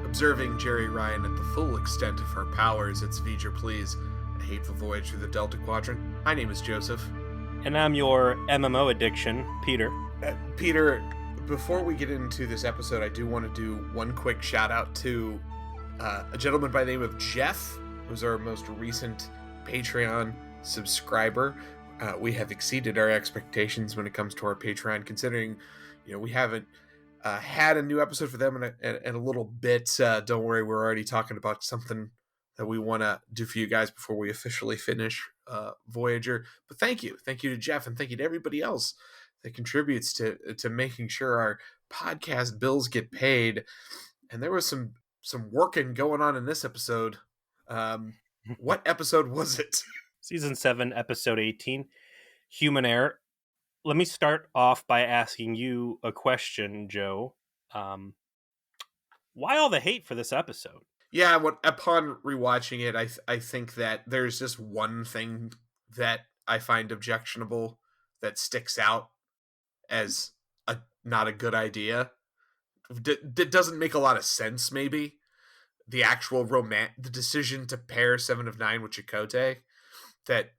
Observing Jeri Ryan at the full extent of her powers, it's V'ger Please, a hateful voyage through the Delta Quadrant. My name is Joseph. And I'm your MMO addiction, Peter. Peter, before we get into this episode, I do want to do one quick shout out to a gentleman by the name of Jeff, who's our most recent Patreon subscriber. We have exceeded our expectations when it comes to our Patreon, considering, we haven't had a new episode for them in a little bit. Don't worry, we're already talking about something that we want to do for you guys before we officially finish Voyager. But thank you to Jeff, and thank you to everybody else that contributes to making sure our podcast bills get paid. And there was some working going on in this episode. What episode was it? Season 7, episode 18, Human Error. Let me start off by asking you a question, Joe. Why all the hate for this episode? Yeah, upon rewatching it, I think that there's just one thing that I find objectionable that sticks out as not a good idea. That doesn't make a lot of sense, maybe. The actual the decision to pair 7 of 9 with Chakotay, that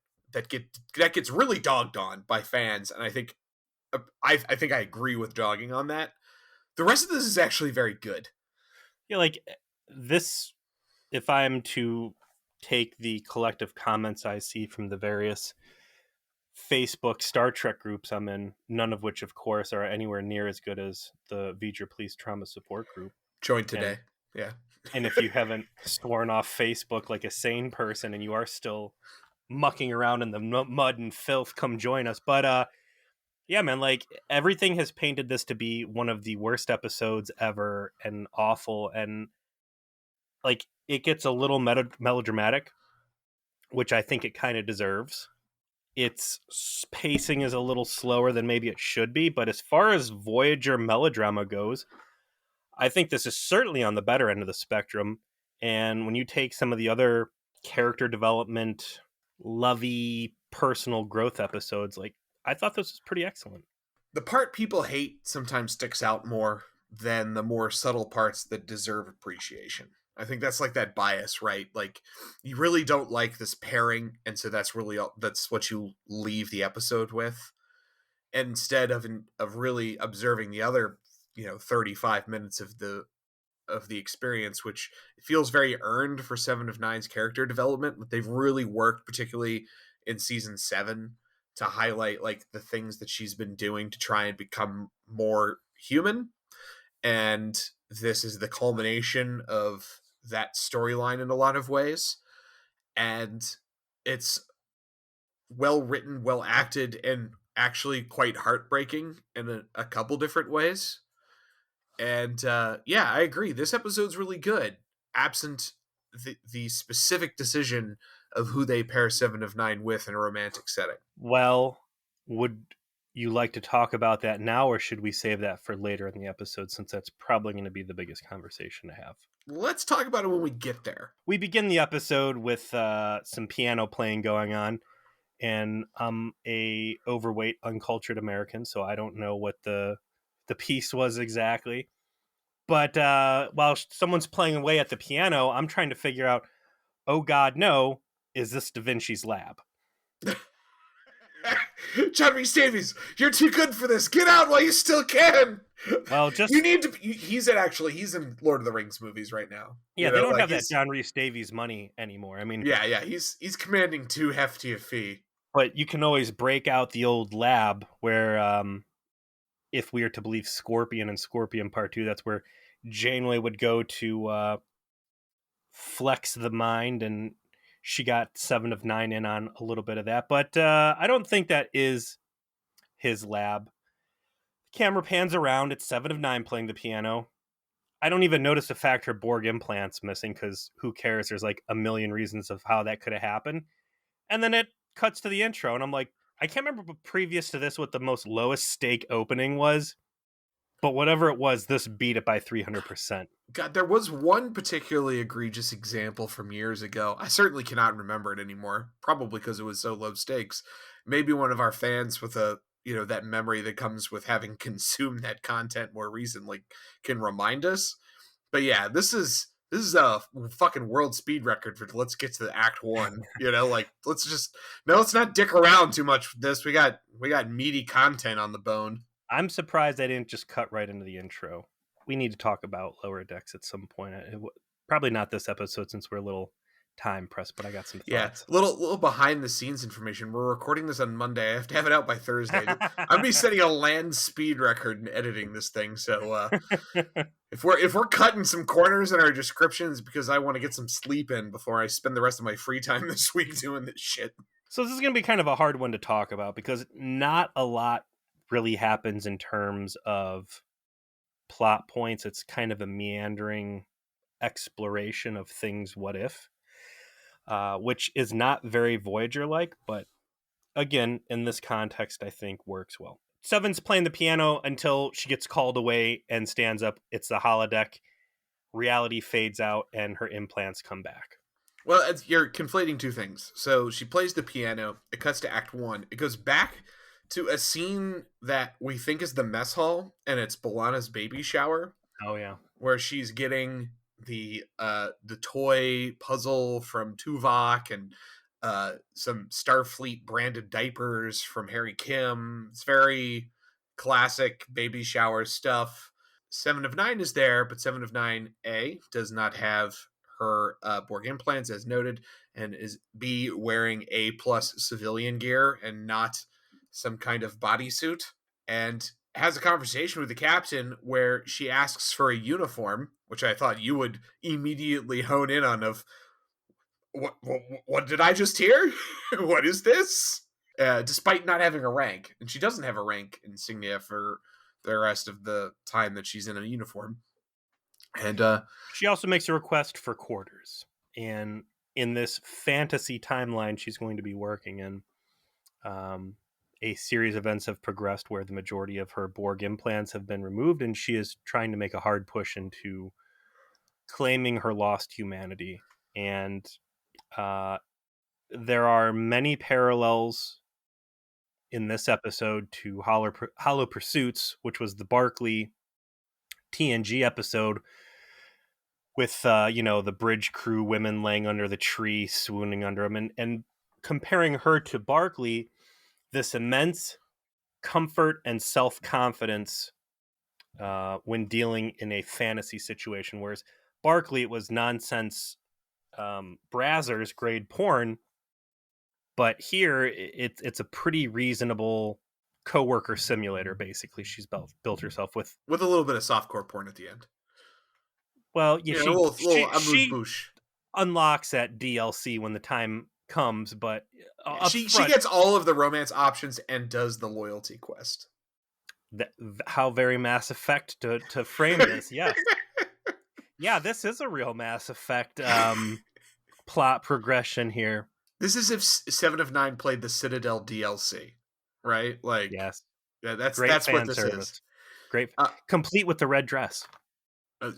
gets really dogged on by fans, and I think I agree with dogging on that. The rest of this is actually very good. Yeah, like this, if I'm to take the collective comments I see from the various Facebook Star Trek groups I'm in, none of which, of course, are anywhere near as good as the V'ger Please Trauma Support Group. Join today. Yeah. And if you haven't sworn off Facebook like a sane person and you are still mucking around in the mud and filth, come join us. But yeah, man, like everything has painted this to be one of the worst episodes ever and awful, and like it gets a little melodramatic, which I think it kind of deserves. Its pacing is a little slower than maybe it should be, but as far as Voyager melodrama goes, I think this is certainly on the better end of the spectrum. And when you take some of the other character development, lovey, personal growth episodes, like I thought this was pretty excellent. The part people hate sometimes sticks out more than the more subtle parts that deserve appreciation. I think that's like that bias, right? Like you really don't like this pairing, and so that's what you leave the episode with, instead of really observing the other 35 minutes of the experience, which feels very earned for 7 of 9's character development. But they've really worked, particularly in season 7, to highlight like the things that she's been doing to try and become more human. And this is the culmination of that storyline in a lot of ways. And it's well written, well acted, and actually quite heartbreaking in a couple different ways. And yeah, I agree. This episode's really good, absent the specific decision of who they pair 7 of 9 with in a romantic setting. Well, would you like to talk about that now, or should we save that for later in the episode, since that's probably going to be the biggest conversation to have? Let's talk about it when we get there. We begin the episode with some piano playing going on, and I'm a overweight, uncultured American, so I don't know what the piece was exactly. But while someone's playing away at the piano, I'm trying to figure out, oh God, no, is this Da Vinci's lab? John Rhys Davies, you're too good for this. Get out while you still can. Well, just you need to. He's in Lord of the Rings movies right now. Yeah, they don't have that John Rhys Davies money anymore. I mean, yeah, he's commanding too hefty a fee. But you can always break out the old lab where, if we are to believe Scorpion and Scorpion Part 2, that's where Janeway would go to flex the mind, and she got 7 of 9 in on a little bit of that. But I don't think that is his lab. The camera pans around. It's 7 of 9 playing the piano. I don't even notice the fact her Borg implant's missing, because who cares? There's like a million reasons of how that could have happened. And then it cuts to the intro, and I'm like, I can't remember previous to this what the most lowest stake opening was, but whatever it was, this beat it by 300%. God, there was one particularly egregious example from years ago. I certainly cannot remember it anymore, probably because it was so low stakes. Maybe one of our fans with that memory that comes with having consumed that content more recently can remind us. But yeah, this is a fucking world speed record for let's get to the act one. You know, like let's not dick around too much with this. We got meaty content on the bone. I'm surprised I didn't just cut right into the intro. We need to talk about Lower Decks at some point. Probably not this episode since we're a little time pressed, but I got some Yeah, thoughts. little behind the scenes information. We're recording this on Monday. I have to have it out by Thursday. I'm gonna be setting a land speed record and editing this thing. So if we're cutting some corners in our descriptions because I want to get some sleep in before I spend the rest of my free time this week doing this shit. So this is going to be kind of a hard one to talk about because not a lot really happens in terms of plot points. It's kind of a meandering exploration of things what if, which is not very Voyager like, but again, in this context, I think works well. Seven's playing the piano until she gets called away and stands up. It's the holodeck. Reality fades out and her implants come back. Well, you're conflating two things. So she plays the piano. It cuts to Act 1. It goes back to a scene that we think is the mess hall, and it's B'Elanna's baby shower. Oh yeah, where she's getting the toy puzzle from Tuvok and some Starfleet branded diapers from Harry Kim. It's very classic baby shower stuff. 7 of 9 is there, but 7 of 9A does not have her Borg implants as noted, and is B wearing A plus civilian gear and not some kind of bodysuit, and has a conversation with the captain where she asks for a uniform, which I thought you would immediately hone in on of what did I just hear? What is this? Despite not having a rank, and she doesn't have a rank insignia for the rest of the time that she's in a uniform. And she also makes a request for quarters, and in this fantasy timeline she's going to be working in, a series of events have progressed where the majority of her Borg implants have been removed, and she is trying to make a hard push into claiming her lost humanity. And there are many parallels in this episode to Hollow Pursuits, which was the Barclay TNG episode with the bridge crew women laying under the tree, swooning under them, and comparing her to Barclay, this immense comfort and self-confidence when dealing in a fantasy situation, whereas Barclay, it was nonsense Brazzers grade porn, but here it's a pretty reasonable coworker simulator. Basically, she's built herself with a little bit of softcore porn at the end. Well, yeah, a little she bouche unlocks that DLC when the time comes, but she gets all of the romance options and does the loyalty quest. How very Mass Effect to frame this. Yes. Yeah, this is a real Mass Effect plot progression here. This is if 7 of 9 played the Citadel DLC, right? Like, yes, yeah, that's what this is. Great, complete with the red dress.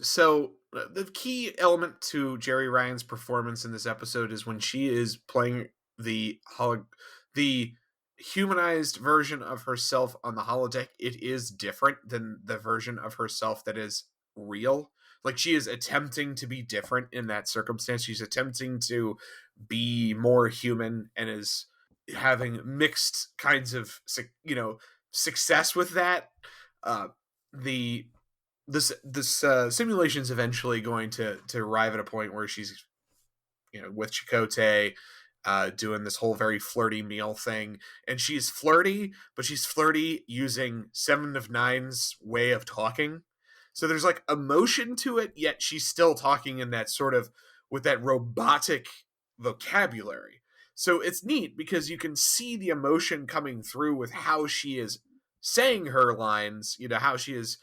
So the key element to Jeri Ryan's performance in this episode is when she is playing the humanized version of herself on the holodeck. It is different than the version of herself that is real. Like, she is attempting to be different in that circumstance. She's attempting to be more human and is having mixed kinds of success with that. This simulation is eventually going to arrive at a point where she's with Chakotay doing this whole very flirty meal thing, and she's flirty, but she's flirty using 7 of 9's way of talking. So there's like emotion to it, yet she's still talking in that sort of with that robotic vocabulary. So it's neat because you can see the emotion coming through with how she is saying her lines, how she is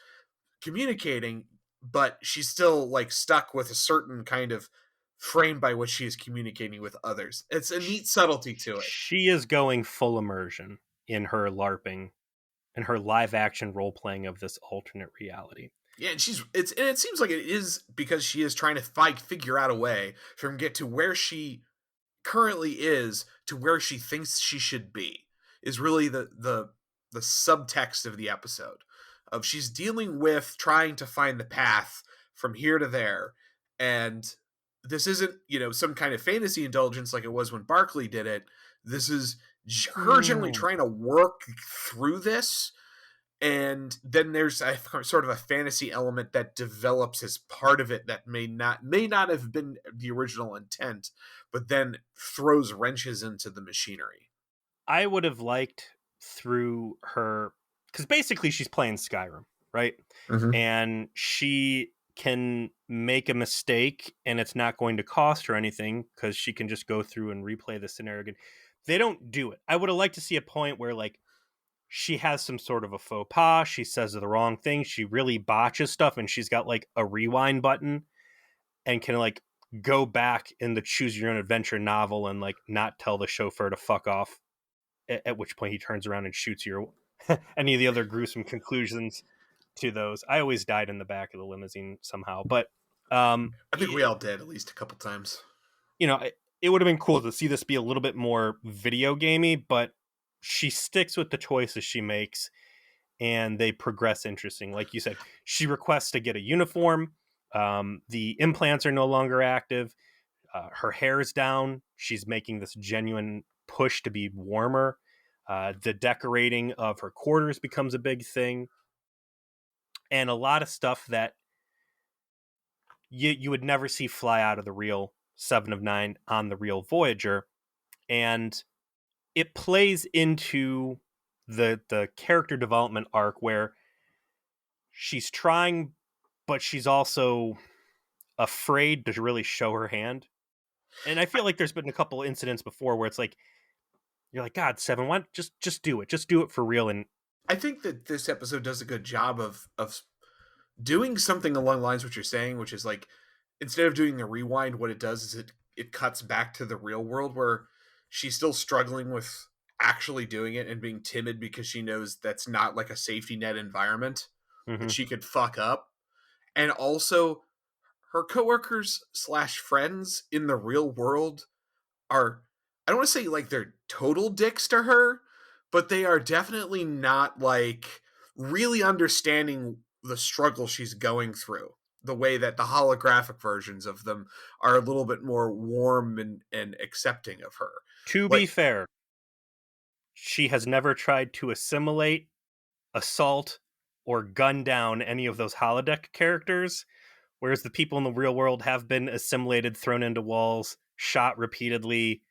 communicating, but she's still like stuck with a certain kind of frame by which she is communicating with others. It's a neat subtlety to it. She is going full immersion in her LARPing and her live action role playing of this alternate reality. Yeah, and it seems like it is because she is trying to figure out a way from get to where she currently is to where she thinks she should be, is really the subtext of the episode. Of she's dealing with trying to find the path from here to there. And this isn't, some kind of fantasy indulgence like it was when Barkley did it. This is her generally Mm. trying to work through this. And then there's a sort of a fantasy element that develops as part of it that may not have been the original intent, but then throws wrenches into the machinery. I would have liked through her, because basically she's playing Skyrim, right? Mm-hmm. And she can make a mistake and it's not going to cost her anything because she can just go through and replay the scenario again. They don't do it. I would have liked to see a point where like she has some sort of a faux pas, she says the wrong thing, she really botches stuff, and she's got like a rewind button and can like go back in the choose your own adventure novel and like not tell the chauffeur to fuck off, at which point he turns around and shoots you, or any of the other gruesome conclusions to those. I always died in the back of the limousine somehow, but I think we all did at least a couple times. you know, it would have been cool to see this be a little bit more video gamey, but she sticks with the choices she makes and they progress interesting. Like you said, she requests to get a uniform. The implants are no longer active. Her hair's down. She's making this genuine push to be warmer. The decorating of her quarters becomes a big thing. And a lot of stuff that you would never see fly out of the real Seven of Nine on the real Voyager. And it plays into the character development arc where she's trying, but she's also afraid to really show her hand. And I feel like there's been a couple incidents before where it's like you're like, God, Seven, why just do it, just do it for real. And I think that this episode does a good job of doing something along the lines of what you're saying, which is like, instead of doing the rewind, what it does is it cuts back to the real world where she's still struggling with actually doing it and being timid because she knows that's not like a safety net environment that mm-hmm. she could fuck up. And also her coworkers slash friends in the real world are, I don't want to say like they're total dicks to her, but they are definitely not like really understanding the struggle she's going through. The way that the holographic versions of them are a little bit more warm and accepting of her. To be Like, fair, she has never tried to assimilate, assault, or gun down any of those holodeck characters, whereas the people in the real world have been assimilated, thrown into walls, shot repeatedly,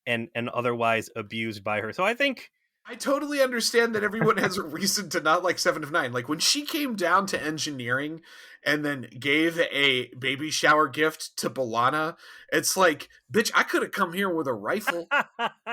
and otherwise abused by her. So I think I totally understand that everyone has a reason to not like Seven of Nine. Like when she came down to engineering and then gave a baby shower gift to Balana, it's like, bitch, I could have come here with a rifle.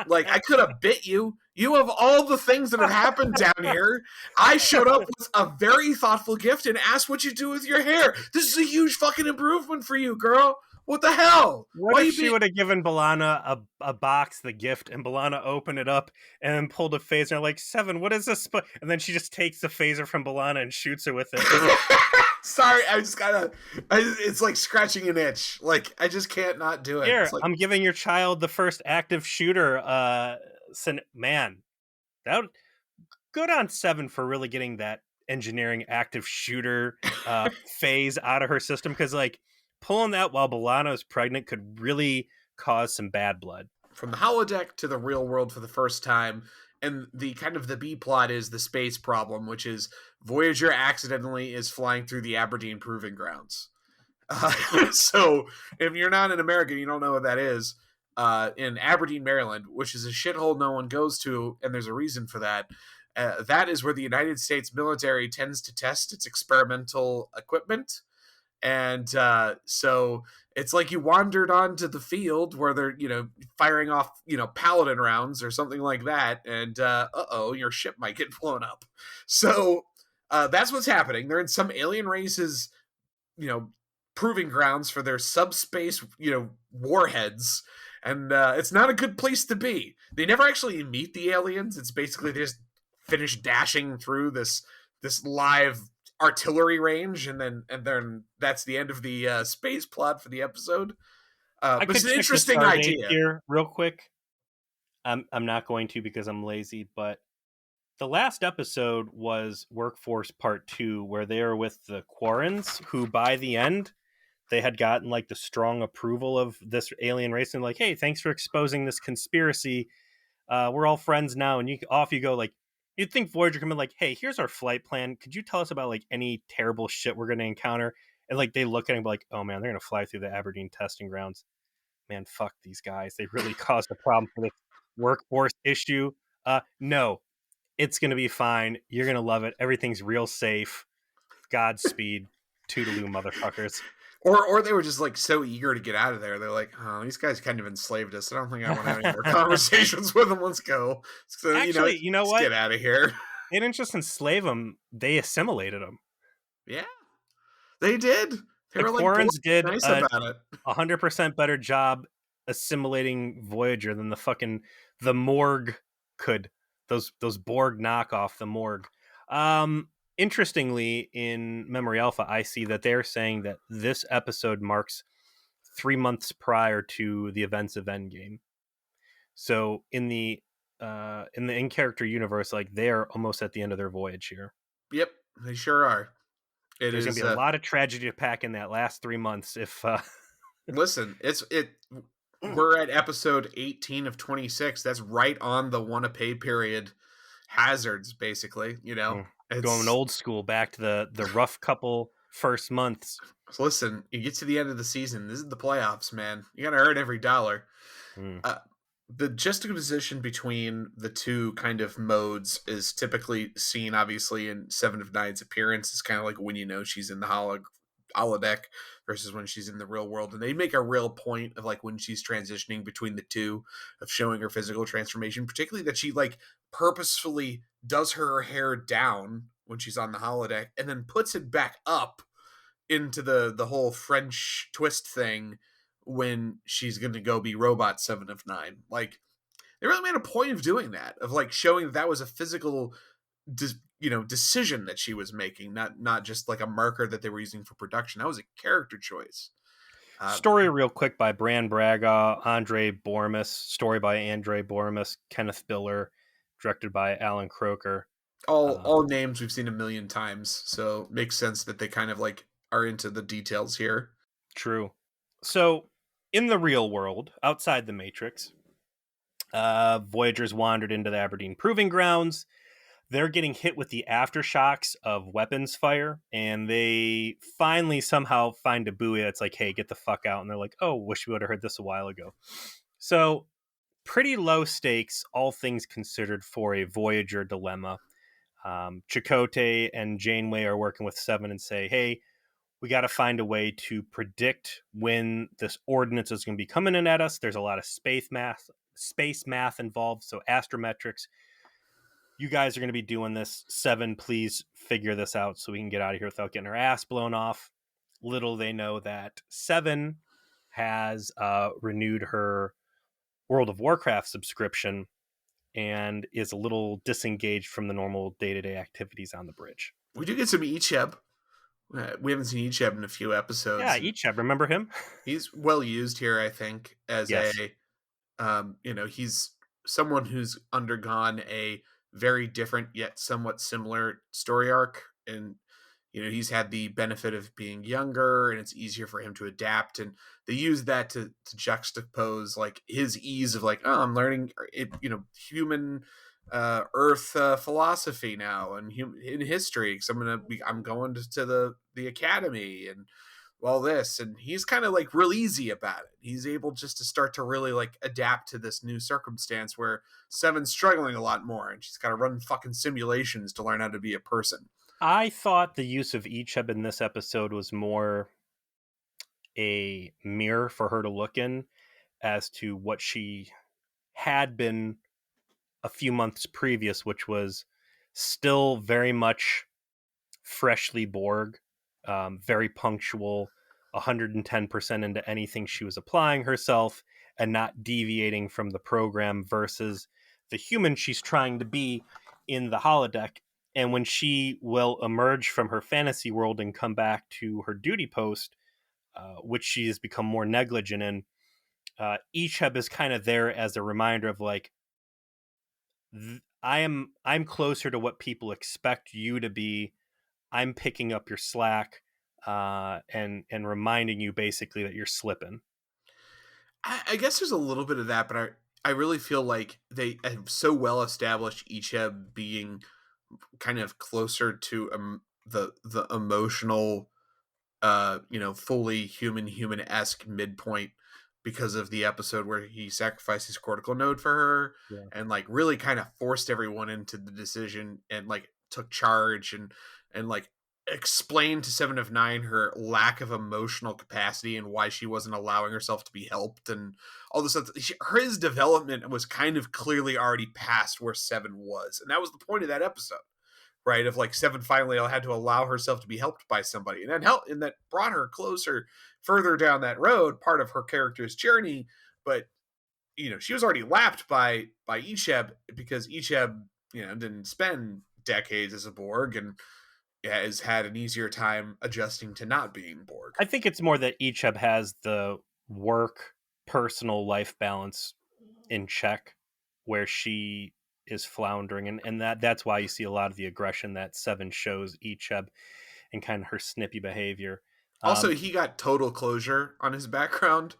Like I could have bit you. You have all the things that have happened down here. I showed up with a very thoughtful gift and asked what you do with your hair. This is a huge fucking improvement for you, girl. What the hell? what Why if you she be? would have given Balana a box, the gift, and Balana opened it up and then pulled a phaser and like, Seven, what is this? And then she just takes the phaser from Balana and shoots her with it. Sorry, I just gotta. It's like scratching an itch. Like I just can't not do it. Here, It's like, I'm giving your child the first active shooter. Man, that would, good on Seven for really getting that engineering active shooter phase out of her system, because like pulling that while Balana is pregnant could really cause some bad blood. from the holodeck to the real world for the first time, and the kind of the B plot is the space problem, which is Voyager accidentally is flying through the Aberdeen Proving Grounds. So if you're not in America, you don't know what that is. In Aberdeen, Maryland, which is a shithole no one goes to, and there's a reason for that. That is where the United States military tends to test its experimental equipment. And so it's like you wandered onto the field where they're, firing off, paladin rounds or something like that. And your ship might get blown up. So that's what's happening. They're in some alien race's, proving grounds for their subspace, warheads. And it's not a good place to be. They never actually meet the aliens. It's basically they just finish dashing through this live artillery range, and then that's the end of the space plot for the episode. I But it's could an check the interesting star date idea. here real quick. I'm not going to because I'm lazy, but The last episode was Workforce Part 2, where they are with the Quarrens, who by the end, they had gotten like the strong approval of this alien race and like, hey, thanks for exposing this conspiracy. We're all friends now, and off you go. Like, you'd think Voyager come in like, hey, here's our flight plan. Could you tell us about like any terrible shit we're going to encounter? And like they look at him like, oh man, they're going to fly through the Aberdeen testing grounds. Man, fuck these guys. They really caused a problem for this workforce issue. No, it's going to be fine. You're going to love it. Everything's real safe. Godspeed. Toodaloo, motherfuckers. Or they were just like so eager to get out of there. They're like, oh, these guys kind of enslaved us. I don't think I want to have any more conversations with them. Let's go. So, Actually, you know let's what? get out of here. They didn't just enslave them; they assimilated them. Yeah, they did. They The were like Quarrens did nice a about it. 100% better job assimilating Voyager than the Morg could. Those Borg knockoff, the Morg. Interestingly, in Memory Alpha, I see that they're saying that this episode marks 3 months prior to the events of Endgame. So in the in character universe, like they are almost at the end of their voyage here. Yep, they sure are. There's going to be a lot of tragedy to pack in that last 3 months. If listen, we're at episode 18 of 26. That's right on the wanna pay period hazards, basically. It's going old school, back to the rough couple first months. Listen, you get to the end of the season. This is the playoffs, man. You got to earn every dollar. The juxtaposition between the two kind of modes is typically seen, obviously, in Seven of Nine's appearance. It's kind of like when she's in the holodeck versus when she's in the real world. And they make a real point of like when she's transitioning between the two, of showing her physical transformation, particularly that she like purposefully does her hair down when she's on the holodeck and then puts it back up into the whole French twist thing when she's going to go be robot 7 of 9. Like, they really made a point of doing that, of like showing that was a physical decision that she was making, not just like a marker that they were using for production. That was a character choice. Story real quick by Bran Braga, Andre Bormus. Story by Andre Bormus, Kenneth Biller, directed by Alan Croker. All names we've seen a million times, so it makes sense that they kind of like are into the details here. True. So in the real world, outside the Matrix, Voyager's wandered into the Aberdeen Proving Grounds. They're getting hit with the aftershocks of weapons fire, and they finally somehow find a buoy that's like, hey, get the fuck out. And they're like, oh, wish we would have heard this a while ago. So pretty low stakes, all things considered, for a Voyager dilemma. Chakotay and Janeway are working with Seven and say, hey, we got to find a way to predict when this ordinance is going to be coming in at us. There's a lot of space math involved, so astrometrics. You guys are going to be doing this. Seven, please figure this out so we can get out of here without getting our ass blown off. Little they know that Seven has renewed her World of Warcraft subscription and is a little disengaged from the normal day-to-day activities on the bridge. We do get some Icheb. We haven't seen Icheb in a few episodes. Yeah, Icheb, remember him? He's well used here, I think, as yes. He's someone who's undergone a very different yet somewhat similar story arc, and he's had the benefit of being younger and it's easier for him to adapt, and they use that to juxtapose like his ease of like, oh, I'm learning human earth philosophy now and in history, because I'm going to the academy and all this, and he's kind of like real easy about it. He's able just to start to really like adapt to this new circumstance where Seven's struggling a lot more and she's got to run fucking simulations to learn how to be a person. I thought the use of Icheb in this episode was more a mirror for her to look in as to what she had been a few months previous, which was still very much freshly Borg, very punctual, 110% into anything she was applying herself and not deviating from the program, versus the human she's trying to be in the holodeck. And when she will emerge from her fantasy world and come back to her duty post, which she has become more negligent in, Icheb is kind of there as a reminder of like, I'm closer to what people expect you to be. I'm picking up your slack, and reminding you basically that you're slipping. I guess there's a little bit of that, but I really feel like they have so well established Icheb being kind of closer to the emotional, fully human-esque midpoint because of the episode where he sacrificed his cortical node for her Yeah. and like really kind of forced everyone into the decision and like took charge and like explained to Seven of Nine her lack of emotional capacity and why she wasn't allowing herself to be helped and all this stuff. His development was kind of clearly already past where Seven was, and that was the point of that episode, right? Of like Seven finally had to allow herself to be helped by somebody, and that brought her closer, further down that road, part of her character's journey. But she was already lapped by Icheb because Icheb, didn't spend decades as a Borg and has had an easier time adjusting to not being Borg. I think it's more that Icheb has the work personal life balance in check, where she is floundering, and that's why you see a lot of the aggression that Seven shows Icheb and kind of her snippy behavior. Also, Um, he got total closure on his background.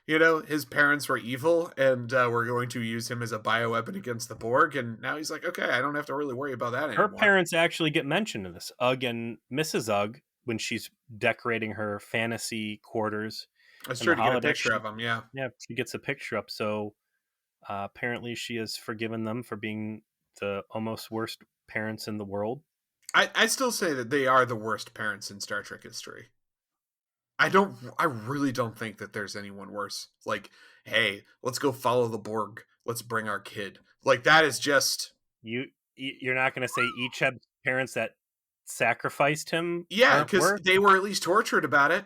His parents were evil and were going to use him as a bioweapon against the Borg. And now he's like, okay, I don't have to really worry about that her anymore. parents actually get mentioned in this. Ugg and Mrs. Ugg, when she's decorating her fantasy quarters I was in the trying to get a holodeck, picture of him. Yeah. she gets a picture up. So apparently, she has forgiven them for being the almost worst parents in the world. I still say that they are the worst parents in Star Trek history. I really don't think that there's anyone worse. Like, hey, let's go follow the Borg. Let's bring our kid. Like, that is just, You're not going to say Icheb's parents that sacrificed him yeah, aren't because worse? they were at least tortured about it.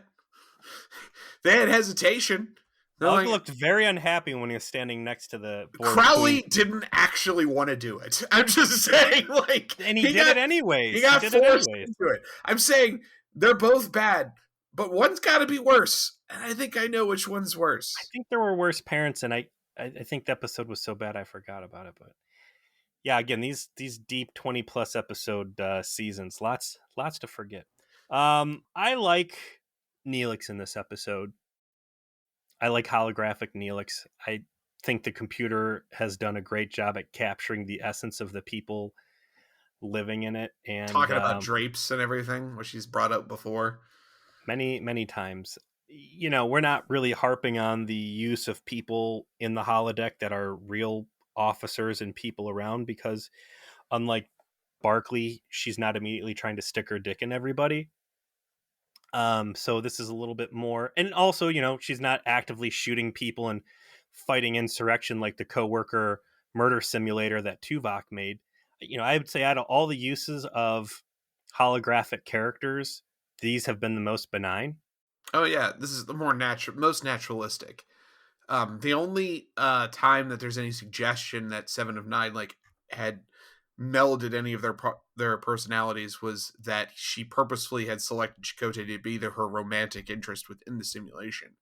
They had hesitation. They're Ugg like, looked very unhappy when he was standing next to the Borg queen, Crowley didn't actually want to do it. I'm just saying, like, and he did it he anyways. He got did it forced anyways. into it. I'm saying they're both bad, but one's got to be worse, and I think I know which one's I worse. think there were worse parents, and I think the episode was so bad I forgot about it. But yeah, again, these deep 20+ episode seasons, lots to forget. I like Neelix in this episode. I like holographic Neelix. I think the computer has done a great job at capturing the essence of the people living in it, and Talking about drapes and everything, which she's brought up before. many times. We're not really harping on the use of people in the holodeck that are real officers and people around, because unlike Barkley, she's not immediately trying to stick her dick in everybody. So this is a little bit more, and also, she's not actively shooting people and fighting insurrection like the coworker murder simulator that Tuvok made. I would say out of all the uses of holographic characters, these have been the most benign. Oh yeah, this is the most naturalistic. The only time that there's any suggestion that Seven of Nine like had melded any of their personalities was that she purposefully had selected Chakotay to be her romantic interest within the simulation.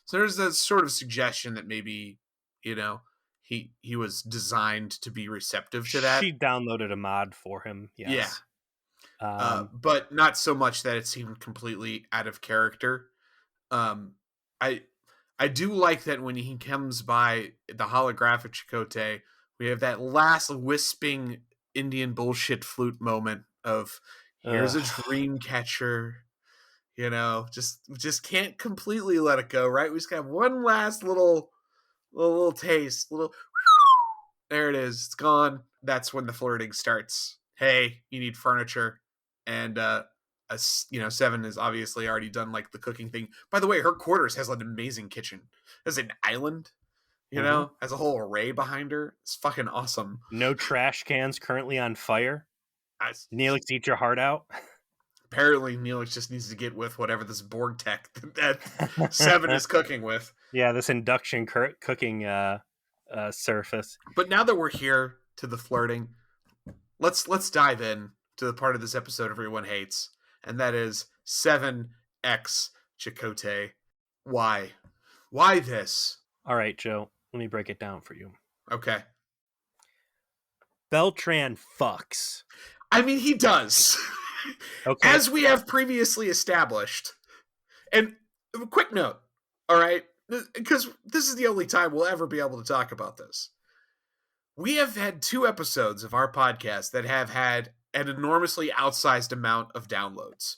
So there's that sort of suggestion that maybe you know he was designed to be receptive to that. She downloaded a mod for him, Yeah, yes. Um, but not so much that it seemed completely out of character. Um, I I do like that when he comes by the holographic Chakotay, we have that last wisping Indian bullshit flute moment of here's a ugh. dream catcher. Just can't completely let it go, right? We just got one last little taste, little there it is. It's gone. That's when the flirting starts. Hey, you need furniture, and Seven has obviously already done like the cooking thing. By the way, her quarters has an amazing kitchen. There's an island, Mhm. has a whole array behind her. It's fucking awesome. No trash cans currently on fire. I, Neelix, eat your heart out. Apparently, Neelix just needs to get with whatever this Borg tech that Seven is cooking with. Yeah, this induction cooking surface. But now that we're here to the flirting, let's dive in to the part of this episode everyone hates, and that is 7x Chakotay. Why? Why this? All right, Joe, let me break it down for you. Okay. Beltran fucks. I mean, he does. Okay. As we have previously established. And a quick note, all right? Because this is the only time we'll ever be able to talk about this. We have had 2 episodes of our podcast that have had an enormously outsized amount of downloads.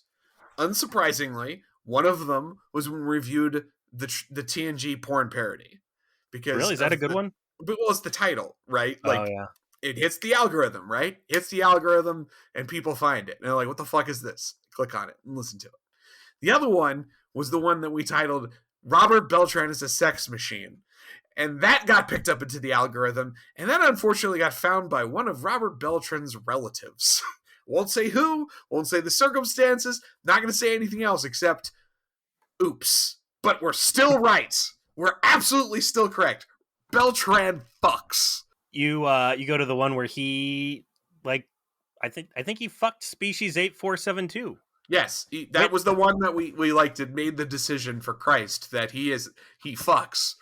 Unsurprisingly, one of them was when we reviewed the TNG porn parody. Because Really? Is that a of good one? well, it's the title, right? Oh, Like, yeah. it hits the algorithm, right? Hits the algorithm, and people find it. And they're like, what the fuck is this? Click on it and listen to it. The other one was the one that we titled Robert Beltran is a Sex Machine. And that got picked up into the algorithm, and that unfortunately got found by one of Robert Beltran's relatives. Won't say who, won't say the circumstances, not going to say anything else except, oops. But we're still right. We're absolutely still correct. Beltran fucks. You go to the one where he, like, I think he fucked species 8472. Yes, that was the one that we liked and made the decision for Christ that he fucks.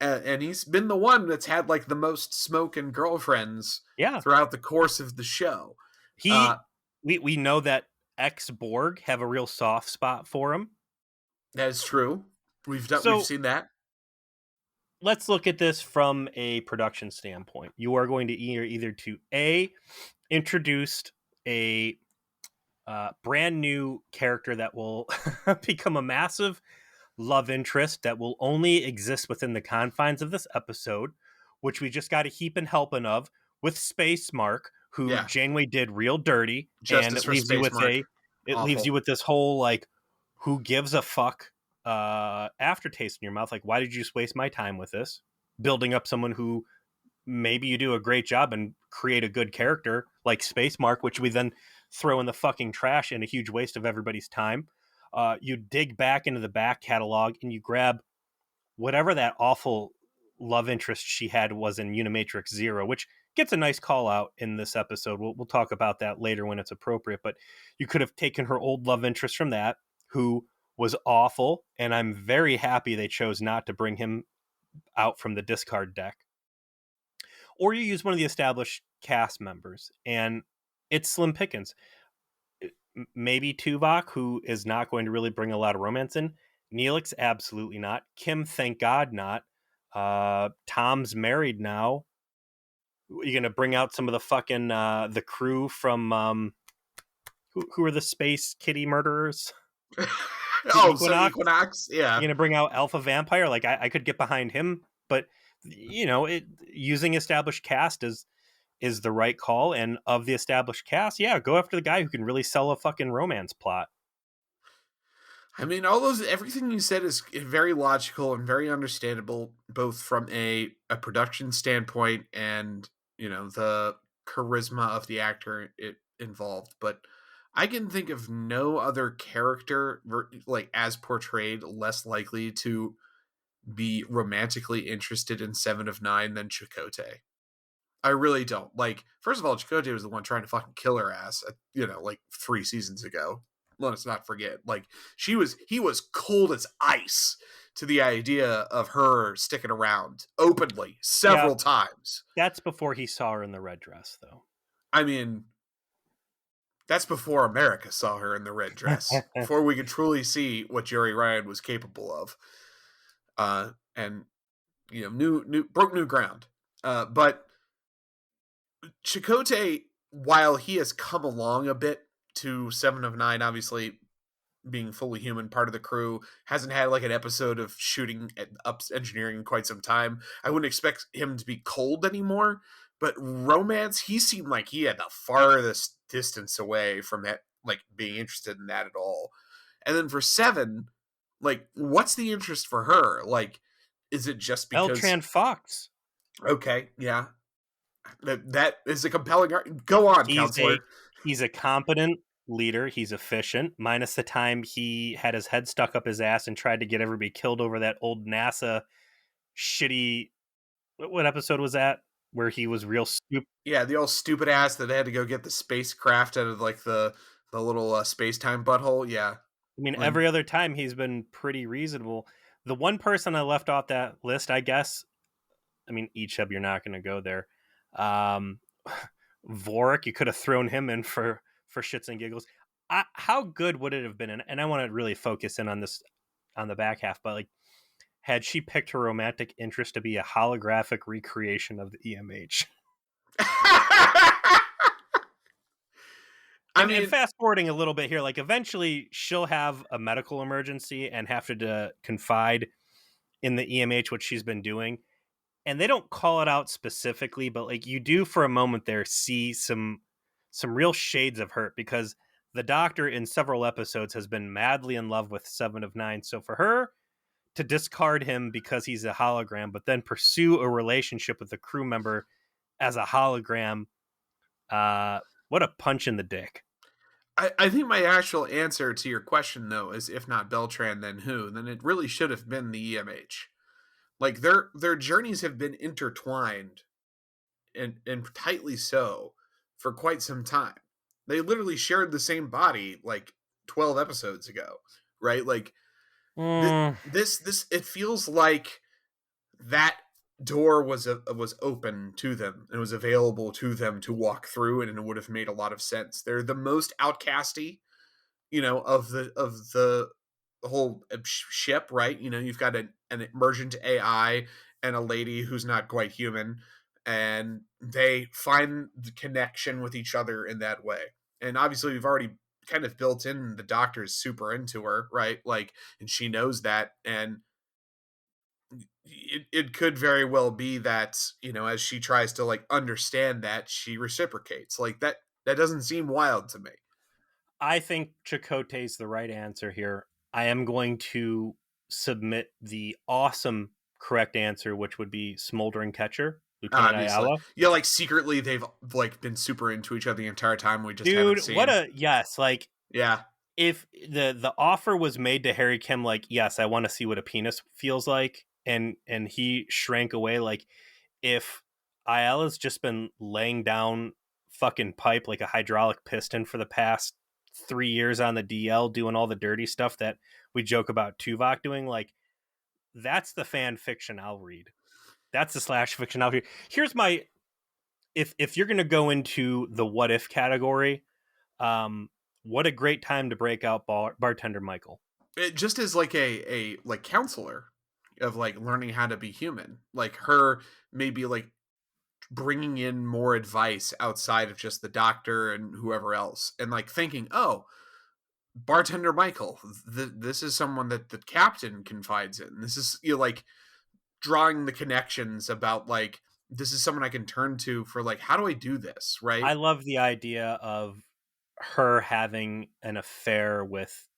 And he's been the one that's had like the most smoke and girlfriends throughout the course of the show. We know that ex Borg have a real soft spot for him. That is true. We've seen that. Let's look at this from a production standpoint. You are going to either to introduce a brand new character that will become a massive love interest that will only exist within the confines of this episode, which we just got a heaping helping of with Space Mark, who Janeway did real dirty, Justice and it for leaves Space you with Mark. leaves you with this whole like, who gives a fuck aftertaste in your mouth. Like, why did you just waste my time with this? Building up someone who maybe you do a great job and create a good character like Space Mark, which we then throw in the fucking trash and a huge waste of everybody's time. You dig back into the back catalog and you grab whatever that awful love interest she had was in Unimatrix Zero, which gets a nice call out in this episode. We'll talk about that later when it's appropriate, but you could have taken her old love interest from that, who was awful, and I'm very happy they chose not to bring him out from the discard deck. Or you use one of the established cast members, and it's slim pickings. Maybe Tuvok, who is not going to really bring a lot of romance in. Neelix, absolutely not. Kim, thank God not. Tom's married now. You're going to bring out some of the fucking the crew from who are the space kitty murderers? Equinox. Yeah. You're going to bring out Alpha Vampire. Like, I could get behind him, but you know, using established cast is the right call. And of the established cast, go after the guy who can really sell a fucking romance plot. I mean, everything you said is very logical and very understandable, both from a production standpoint and, you know, the charisma of the actor involved. But I can think of no other character, like, as portrayed, less likely to be romantically interested in Seven of Nine than Chakotay. I really don't. Like, first of all, Chakotay was the one trying to fucking kill her ass, like 3 seasons ago. Let us not forget. Like, he was cold as ice to the idea of her sticking around openly several times. That's before he saw her in the red dress, though. I mean, that's before America saw her in the red dress. Before we could truly see what Jeri Ryan was capable of. And, you know, broke new ground. But Chakotay, while he has come along a bit to Seven of Nine, obviously being fully human, part of the crew, hasn't had like an episode of shooting up engineering in quite some time. I wouldn't expect him to be cold anymore, but romance, he seemed like he had the farthest distance away from it, like being interested in that at all. And then for Seven, like, what's the interest for her? Like, is it just because Beltran Fox? Okay, yeah. That is a compelling Go on, counselor. He's a competent leader. He's efficient, minus the time he had his head stuck up his ass and tried to get everybody killed over that old NASA shitty. What episode was that? Where he was real stupid. Yeah, the old stupid ass that had to go get the spacecraft out of like the little space-time butthole. Yeah. I mean, every other time he's been pretty reasonable. The one person I left off that list, I guess, I mean, Icheb, you're not going to go there. Vorik, you could have thrown him in for shits and giggles. How good would it have been? And I want to really focus in on this on the back half, but like, had she picked her romantic interest to be a holographic recreation of the EMH? I And mean, fast forwarding a little bit here, like eventually she'll have a medical emergency and have to confide in the EMH, what she's been doing. And they don't call it out specifically, but like you do for a moment there see some real shades of hurt because the doctor in several episodes has been madly in love with Seven of Nine. So for her to discard him because he's a hologram, but then pursue a relationship with a crew member as a hologram, what a punch in the dick. I think my actual answer to your question though is if not Beltran, then who? Then it really should have been the EMH. Like their journeys have been intertwined and tightly so for quite some time. They literally shared the same body like 12 episodes ago, right? Like Mm, this it feels like that door was open to them. It was available to them to walk through, and it would have made a lot of sense. They're the most outcasty, of the whole ship, right? You've got an emergent AI and a lady who's not quite human, and they find the connection with each other in that way. And obviously, we've already kind of built in the doctor's super into her, right? Like, and she knows that, and it could very well be that as she tries to like understand that, she reciprocates like that doesn't seem wild to me. I think Chakotay's the right answer here. I am going to submit the awesome correct answer, which would be Smoldering Catcher, Lieutenant Obviously, Ayala. yeah, like secretly they've like been super into each other the entire time, we just haven't Dude, what seen. a yes. Like Yeah, if the offer was made to Harry Kim, like, yes, I want to see what a penis feels like, and he shrank away, like if Ayala's just been laying down fucking pipe like a hydraulic piston for the past 3 years on the DL, doing all the dirty stuff that we joke about Tuvok doing, like that's the fan fiction I'll read. That's the slash fiction I'll read. Here's my if you're gonna go into the what if category, um, what a great time to break out bartender Michael. it just is like a like counselor of like learning how to be human, like her maybe like bringing in more advice outside of just the doctor and whoever else, and like thinking, oh, bartender Michael, this is someone that the captain confides in. This is like drawing the connections about like this is someone I can turn to for like how do I do this, right? I love the idea of her having an affair with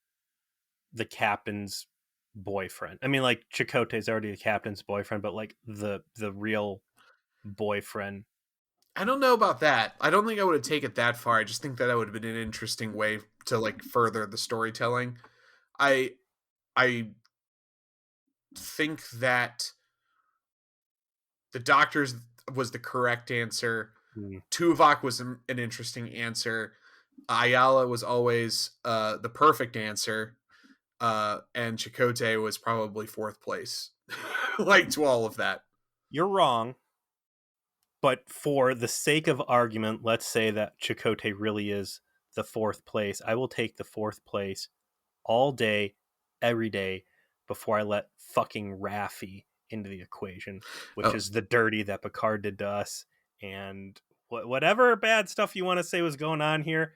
the captain's boyfriend. I mean, like Chakotay's already the captain's boyfriend, but like the real boyfriend. I don't know about that. I don't think I would have taken it that far. I just think that would have been an interesting way to like further the storytelling. I i think that the doctor's was the correct answer. Mm. Tuvok was an interesting answer. Ayala was always the perfect answer. And Chakotay was probably fourth place, like to all of that. You're wrong, but for the sake of argument, let's say that Chakotay really is the fourth place. I will take the fourth place all day, every day, before I let fucking Raffi into the equation, which Oh, is the dirty that Picard did to us. And whatever bad stuff you want to say was going on here,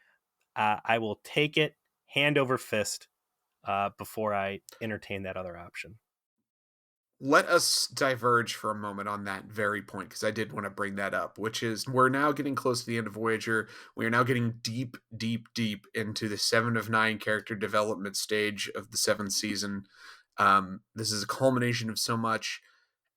I will take it hand over fist before I entertain that other option. let us diverge for a moment on that very point because I did want to bring that up, which is we're now getting close to the end of Voyager. We are now getting deep, deep, deep into the Seven of Nine character development stage of the seventh season. This is a culmination of so much,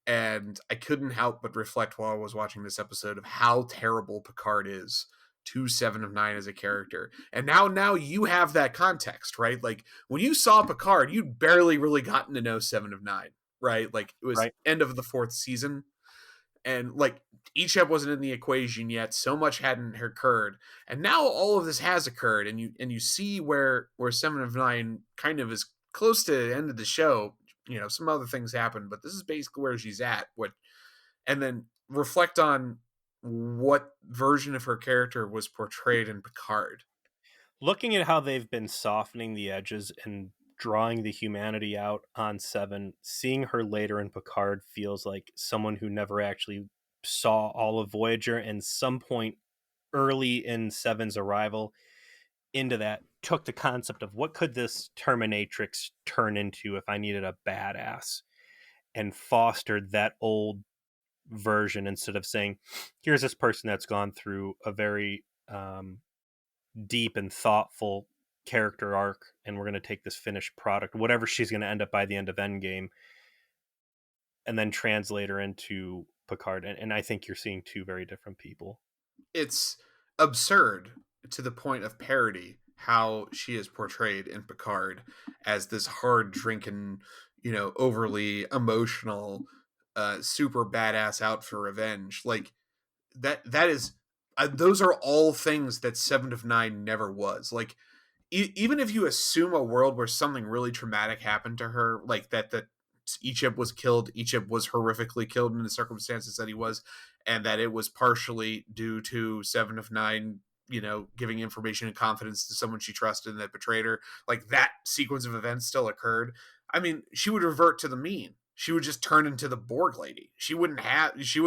and I couldn't help but reflect while I was watching this episode of how terrible Picard is to Seven of Nine as a character. And now you have that context, right? Like when you saw Picard, you'd barely really gotten to know Seven of Nine, right? Like it was Right? end of the fourth season, and like Icheb wasn't in the equation yet. So much hadn't occurred, and now all of this has occurred, and you see where Seven of Nine kind of is close to the end of the show. Some other things happen, but this is basically where she's at. And then reflect on what version of her character was portrayed in Picard. Looking at how they've been softening the edges and drawing the humanity out on Seven, seeing her later in Picard feels like someone who never actually saw all of Voyager, and some point early in Seven's arrival into that took the concept of what could this Terminatrix turn into if I needed a badass, and fostered that old version instead of saying, here's this person that's gone through a very deep and thoughtful character arc, and we're going to take this finished product, whatever she's going to end up by the end of Endgame, and then translate her into Picard. And I think you're seeing two very different people. It's absurd to the point of parody how she is portrayed in Picard as this hard drinking, overly emotional, super badass out for revenge. Like that is those are all things that Seven of Nine never was. Like even if you assume a world where something really traumatic happened to her, like that Egypt was killed, Egypt was horrifically killed in the circumstances that he was, and that it was partially due to Seven of Nine, giving information and confidence to someone she trusted and that betrayed her. Like that sequence of events still occurred. I mean, she would revert to the mean. She would just turn into the Borg lady. She would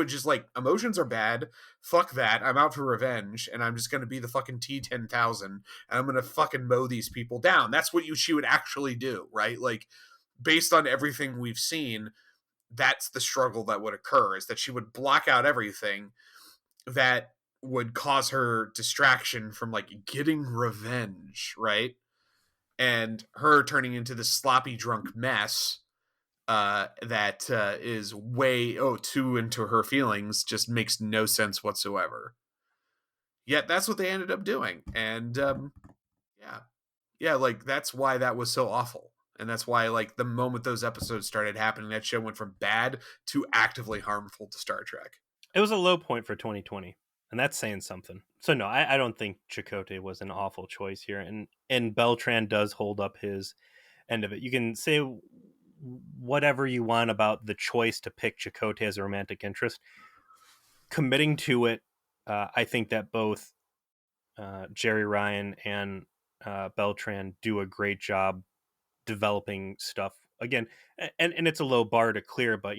just like, emotions are bad. Fuck that. I'm out for revenge, and I'm just going to be the fucking T-10,000, and I'm going to fucking mow these people down. That's what she would actually do, right? Like, based on everything we've seen, that's the struggle that would occur, is that she would block out everything that would cause her distraction from like getting revenge, right? And her turning into this sloppy drunk mess that is way too into her feelings, just makes no sense whatsoever. Yet that's what they ended up doing, and yeah, yeah, like that's why that was so awful, and that's why like the moment those episodes started happening, that show went from bad to actively harmful to Star Trek. It was a low point for 2020, and that's saying something. So no, I don't think Chakotay was an awful choice here, and Beltran does hold up his end of it. You can say whatever you want about the choice to pick Chakotay as a romantic interest. Committing to it, I think that both Jeri Ryan and Beltran do a great job developing stuff. Again, and it's a low bar to clear, but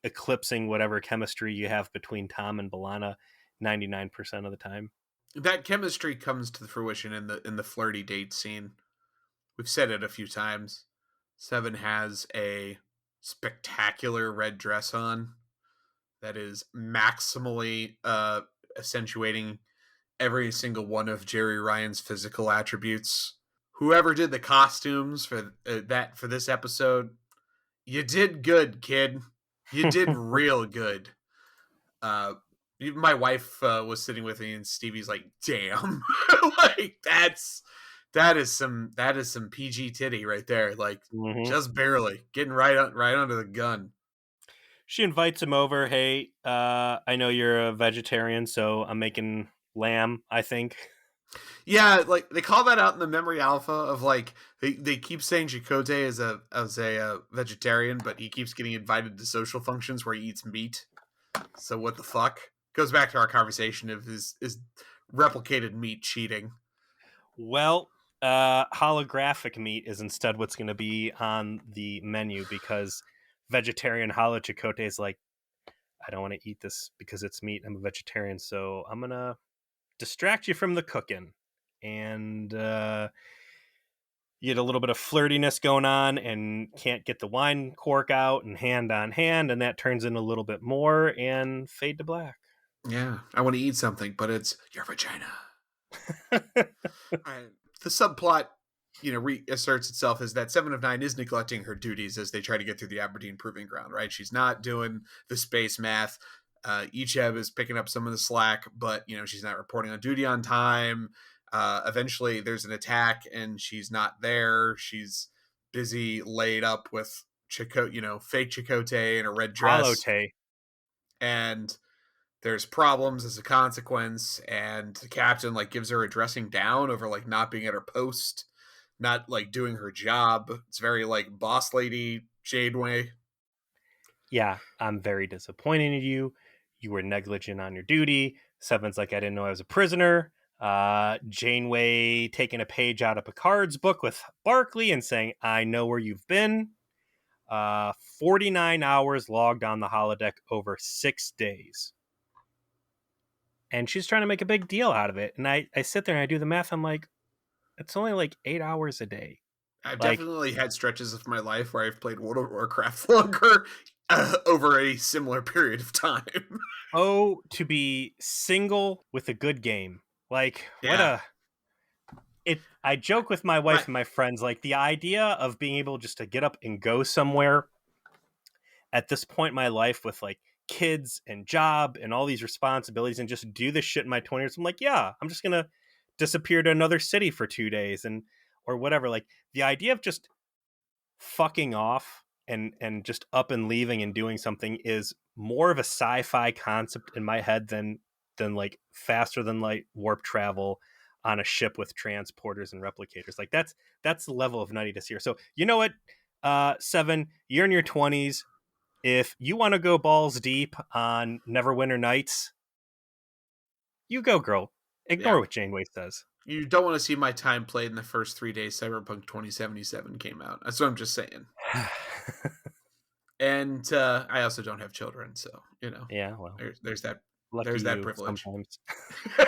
eclipsing whatever chemistry you have between Tom and B'Elanna 99% of the time. That chemistry comes to fruition in the flirty date scene. We've said it a few times. Seven has a spectacular red dress on that is maximally accentuating every single one of Jeri Ryan's physical attributes. Whoever did the costumes for this episode, you did good, kid. You did real good. My wife was sitting with me, and Stevie's like, "Damn, like that is some PG titty right there, like just barely getting right under the gun." She invites him over. Hey, I know you're a vegetarian, so I'm making lamb, I think. Yeah, like they call that out in the memory alpha of like they keep saying Chakotay is a vegetarian, but he keeps getting invited to social functions where he eats meat. So what the fuck? Goes back to our conversation of is replicated meat cheating. Well, holographic meat is instead what's going to be on the menu, because vegetarian Holo Chakotay is like, I don't want to eat this because it's meat. I'm a vegetarian, so I'm going to distract you from the cooking. And you get a little bit of flirtiness going on and can't get the wine cork out, and hand on hand, and that turns in a little bit more and fade to black. Yeah, I want to eat something, but it's your vagina. Right. The subplot, reasserts itself is that Seven of Nine is neglecting her duties as they try to get through the Aberdeen Proving Ground, right? She's not doing the space math. Icheb is picking up some of the slack, but, she's not reporting on duty on time. Eventually, there's an attack, and she's not there. She's busy laid up with fake Chakotay in a red dress. Holotay. And there's problems as a consequence, and the captain like gives her a dressing down over like not being at her post, not like doing her job. It's very like boss lady Janeway. Yeah, I'm very disappointed in you. you were negligent on your duty. Seven's like, I didn't know I was a prisoner. Janeway taking a page out of Picard's book with Barclay and saying, I know where you've been. 49 hours logged on the holodeck over 6 days. And she's trying to make a big deal out of it. And I sit there and I do the math. I'm like, it's only like 8 hours a day. I've Like, definitely had stretches of my life where I've played World of Warcraft longer over a similar period of time. oh, to be single with a good game. Like, what Yeah. a I joke with my My wife and my friends, like the idea of being able just to get up and go somewhere at this point in my life with like kids and job and all these responsibilities and just do this shit in my 20s. I'm like, yeah, I'm just gonna disappear to another city for 2 days and or whatever. Like the idea of just fucking off and just up and leaving and doing something is more of a sci-fi concept in my head than like faster than light warp travel on a ship with transporters and replicators. Like that's the level of nuttiness here. So you know what, Seven, you're in your 20s. If you want to go balls deep on Neverwinter Nights, you go, girl. yeah. Ignore what Janeway says. You don't want to see my time played in the first 3 days Cyberpunk 2077 came out. That's what I'm just saying. And I also don't have children, so Yeah, well, there's that lucky there's that you privilege. sometimes.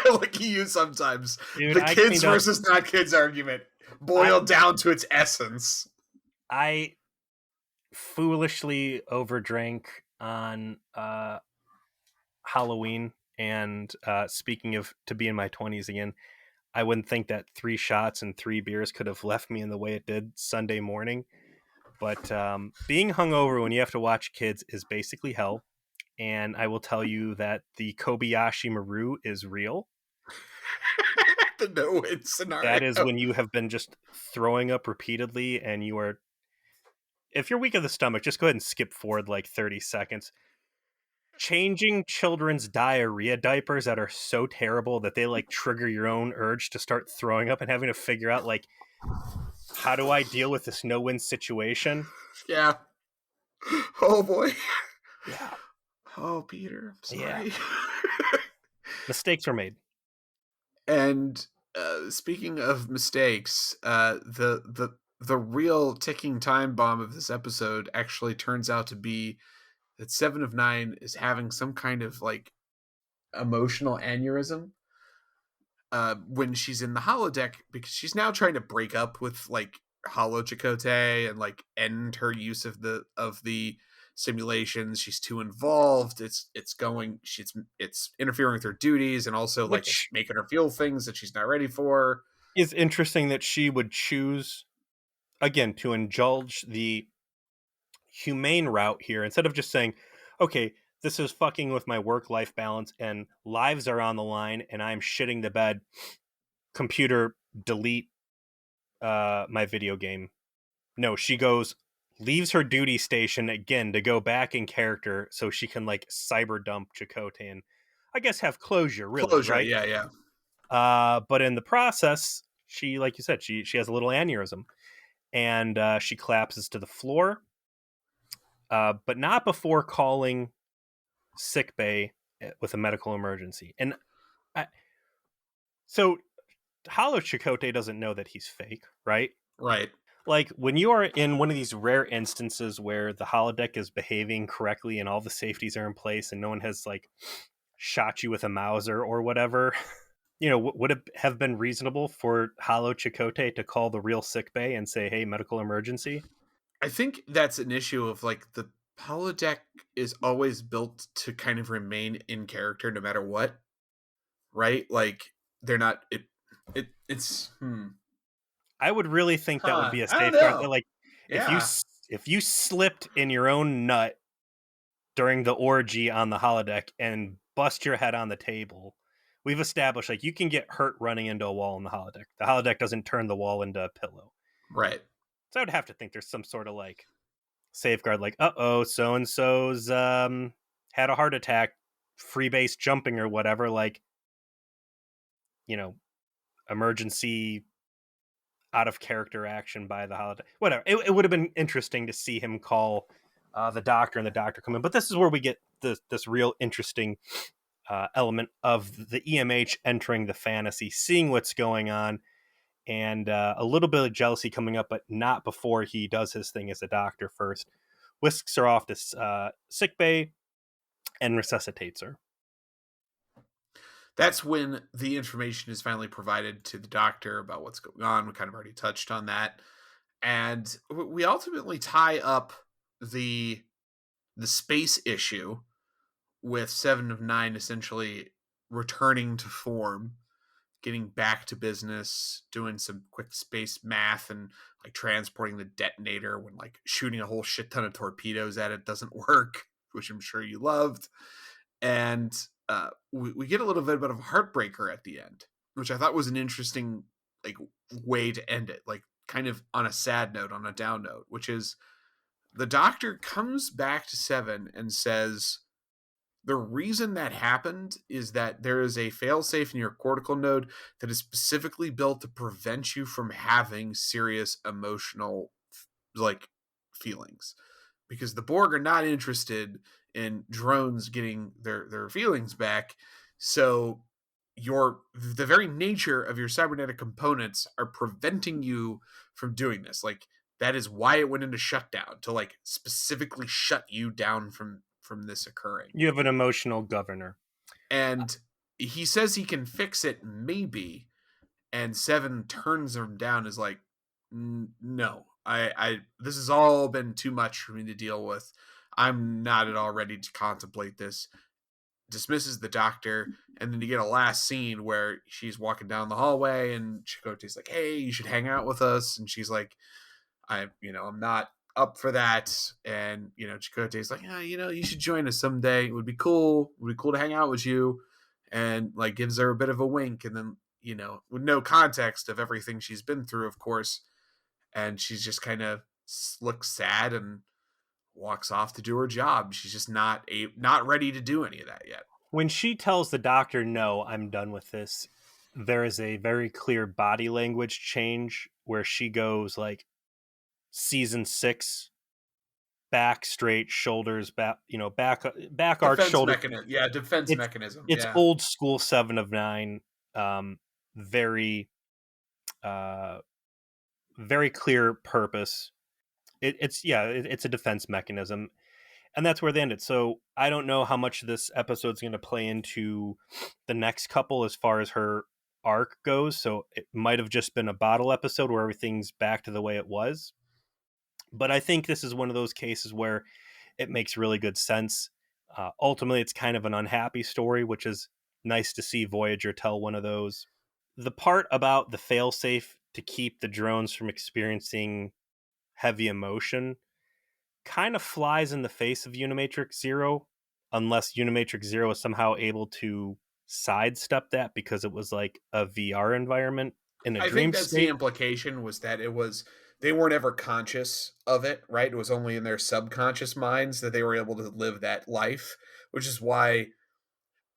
Lucky you sometimes. Dude, The I kids cleaned up. versus not kids argument I boiled down to its essence. I foolishly overdrank on Halloween, and speaking of to be in my 20s again, I wouldn't think that 3 shots and 3 beers could have left me in the way it did Sunday morning. But being hungover when you have to watch kids is basically hell. And I will tell you that the Kobayashi Maru is real. The no-win scenario. That is when you have been just throwing up repeatedly and you are, if you're weak of the stomach, just go ahead and skip forward like 30 seconds. Changing children's diarrhea diapers that are so terrible that they like trigger your own urge to start throwing up and having to figure out like, how do I deal with this no-win situation? Yeah. Oh boy. Yeah. Oh, Peter, I'm Yeah. sorry. Mistakes were made. And speaking of mistakes, the real ticking time bomb of this episode actually turns out to be that Seven of Nine is having some kind of like emotional aneurysm when she's in the holodeck, because she's now trying to break up with like Holo Chakotay and like end her use of the simulations. She's too involved. It's interfering with her duties, and also like it's Which making her feel things that she's not ready for. is interesting that she would choose, again, to indulge the humane route here instead of just saying, okay, this is fucking with my work life balance and lives are on the line and I'm shitting the bed. Computer, delete my video game. No, she goes, leaves her duty station again to go back in character so she can like cyber dump Chakotay and I guess have closure, really, Closure, right? yeah, yeah. But in the process, she, like you said, she has a little aneurysm and she collapses to the floor, but not before calling sick bay with a medical emergency. And I, so Holo Chakotay doesn't know that he's fake, right? Right. Like when you are in one of these rare instances where the holodeck is behaving correctly and all the safeties are in place and no one has like shot you with a Mauser or whatever, would it have been reasonable for Holo Chakotay to call the real sick bay and say, hey, medical emergency? I think that's an issue of like the holodeck is always built to kind of remain in character no matter what, right? Like they're not it's I would really think that would huh. be a I don't safeguard. That know. like Yeah. if you slipped in your own nut during the orgy on the holodeck and bust your head on the table, we've established like you can get hurt running into a wall in the holodeck. The holodeck doesn't turn the wall into a pillow. Right. So I would have to think there's some sort of like safeguard, like, so and so's had a heart attack, free base jumping or whatever, like, emergency out of character action by the holodeck. Whatever. It would have been interesting to see him call the doctor and the doctor come in. But this is where we get this real interesting element of the EMH entering the fantasy, seeing what's going on, and a little bit of jealousy coming up, but not before he does his thing as a doctor first. Whisks her off to sick bay and resuscitates her. That's when the information is finally provided to the doctor about what's going on. We kind of already touched on that. And we ultimately tie up the space issue with Seven of Nine essentially returning to form, getting back to business, doing some quick space math, and like transporting the detonator when like shooting a whole shit ton of torpedoes at it doesn't work, which I'm sure you loved. And we get a little bit of a heartbreaker at the end, which I thought was an interesting like way to end it, like kind of on a sad note, on a down note, which is the doctor comes back to Seven and says the reason that happened is that there is a failsafe in your cortical node that is specifically built to prevent you from having serious emotional like feelings, because the Borg are not interested in drones getting their feelings back. So the very nature of your cybernetic components are preventing you from doing this. Like that is why it went into shutdown, to like specifically shut you down from this occurring. You have an emotional governor. And he says he can fix it maybe, and Seven turns him down, is like, no, I this has all been too much for me to deal with. I'm not at all ready to contemplate this. Dismisses the doctor, and then you get a last scene where she's walking down the hallway and Chakotay's like, hey, you should hang out with us, and she's like, I'm not up for that. And Chakotay's like, yeah, you should join us someday. It would be cool. It would be cool to hang out with you. And like gives her a bit of a wink, and then with no context of everything she's been through, of course, and she's just kind of looks sad and walks off to do her job. She's just not ready to do any of that yet. When she tells the doctor, no, I'm done with this, there is a very clear body language change where she goes like season 6, back straight, shoulders back, back arch, shoulder. Defense mechanism. It's old school 7 of 9. Very, very clear purpose. It's a defense mechanism, and that's where they end it. So I don't know how much this episode's going to play into the next couple as far as her arc goes. So it might have just been a bottle episode where everything's back to the way it was. But I think this is one of those cases where it makes really good sense. Ultimately, it's kind of an unhappy story, which is nice to see Voyager tell one of those. The part about the failsafe to keep the drones from experiencing heavy emotion kind of flies in the face of Unimatrix Zero, unless Unimatrix Zero is somehow able to sidestep that because it was like a VR environment in a I dream think that's state. the implication, was that they weren't ever conscious of it, right? It was only in their subconscious minds that they were able to live that life, which is why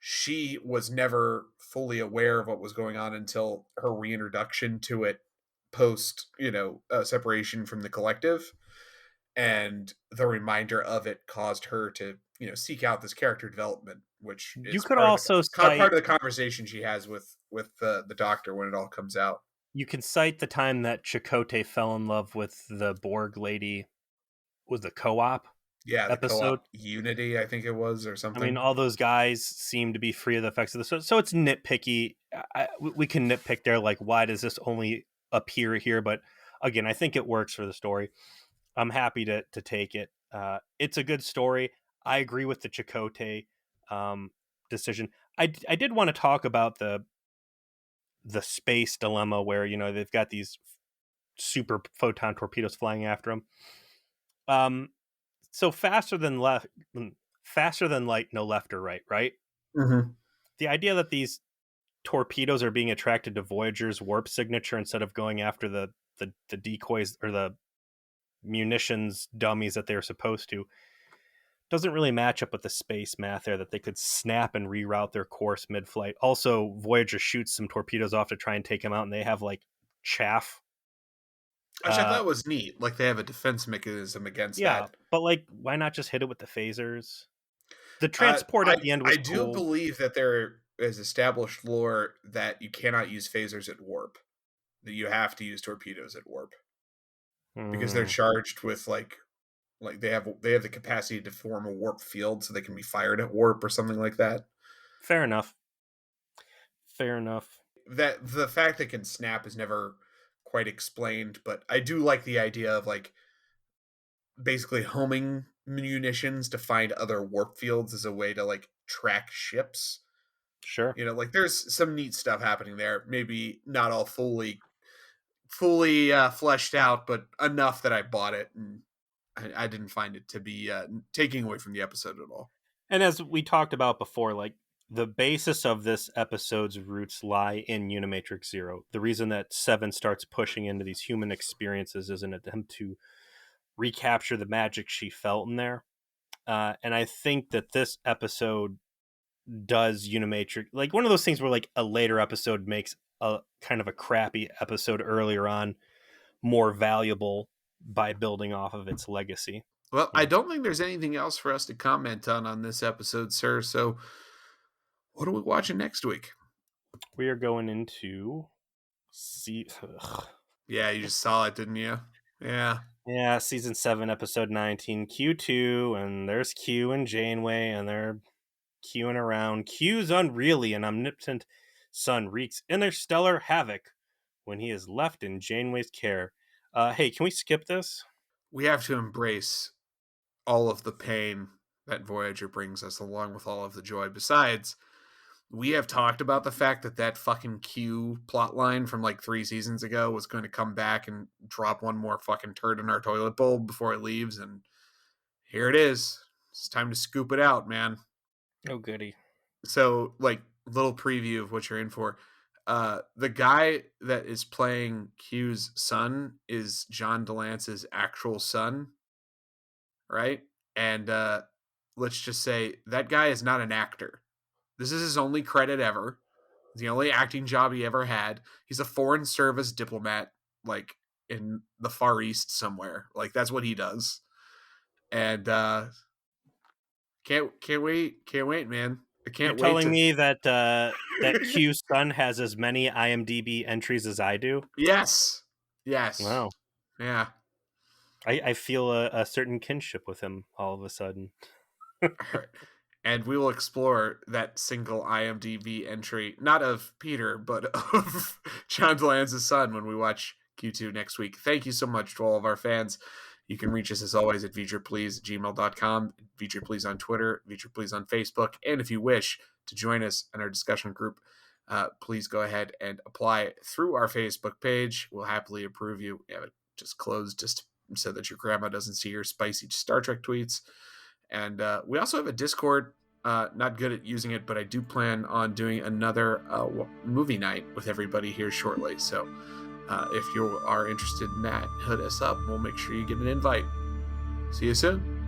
she was never fully aware of what was going on until her reintroduction to it post, separation from the collective. And the reminder of it caused her to, seek out this character development, which is You could also part of the conversation she has with the doctor when it all comes out. You can cite the time that Chakotay fell in love with the Borg lady. Was the co-op? Yeah, the episode? co-op Unity, I think it was, or something. I mean, all those guys seem to be free of the effects of this. So it's nitpicky. We can nitpick there, like, why does this only appear here? But again, I think it works for the story. I'm happy to take it. It's a good story. I agree with the Chakotay decision. I did want to talk about the space dilemma where, they've got these super photon torpedoes flying after them. So faster than light, no left or right, right? Mm-hmm. The idea that these torpedoes are being attracted to Voyager's warp signature instead of going after the decoys or the munitions dummies that they're supposed to doesn't really match up with the space math there, that they could snap and reroute their course mid-flight. Also, Voyager shoots some torpedoes off to try and take them out, and they have like chaff Which I thought was neat. Like, they have a defense mechanism against Yeah, that. but like, why not just hit it with the phasers? The transport at the end I was do cool. believe that there is established lore that you cannot use phasers at warp. That you have to use torpedoes at warp because they're Hmm, charged with like they have the capacity to form a warp field, so they can be fired at warp or something like that. fair enough. Fair enough. That the fact it can snap is never quite explained, but I do like the idea of like basically homing munitions to find other warp fields as a way to like track ships. Sure. You know, like there's some neat stuff happening there. Maybe not all fully fleshed out, but enough that I bought it, and I didn't find it to be taking away from the episode at all. And as we talked about before, like the basis of this episode's roots lie in Unimatrix Zero. The reason that Seven starts pushing into these human experiences is an attempt to recapture the magic she felt in there. And I think that this episode does Unimatrix, like one of those things where like a later episode makes a kind of a crappy episode earlier on more valuable by building off of its legacy. Well, You I know, don't think there's anything else for us to comment on this episode, sir. So, what are we watching next week? we are going into see. Ugh. Yeah, you just saw it, didn't you? Yeah. Yeah, season 7, episode 19, Q2, and there's Q and Janeway, and they're queuing around. Q's unreally and omnipotent son wreaks interstellar havoc when he is left in Janeway's care. Hey, can we skip this? We have to embrace all of the pain that Voyager brings us, along with all of the joy. Besides, we have talked about the fact that that fucking Q plotline from like 3 seasons ago was going to come back and drop one more fucking turd in our toilet bowl before it leaves, and here it is. It's time to scoop it out, man. Oh, goody. So, like, little preview of what you're in for. The guy that is playing Q's son is John DeLance's actual son, right? And let's just say that guy is not an actor. This is his only credit ever. It's the only acting job he ever had. He's a foreign service diplomat, like in the Far East somewhere. Like that's what he does. And can't wait, man. I You're can't wait telling to. me that that Q's son has as many IMDb entries as I do? Yes, yes, Wow. yeah. I feel a certain kinship with him all of a sudden. And we will explore that single IMDb entry, not of Peter, but of John DeLance's son when we watch Q2 next week. Thank you so much to all of our fans. You can reach us as always at featureplease@gmail.com, featureplease on Twitter, featureplease on Facebook, and if you wish to join us in our discussion group, please go ahead and apply through our Facebook page. We'll happily approve you. We have it just closed just so that your grandma doesn't see your spicy Star Trek tweets. And we also have a Discord. Not good at using it, but I do plan on doing another movie night with everybody here shortly. So if you are interested in that, hit us up. We'll make sure you get an invite. See you soon.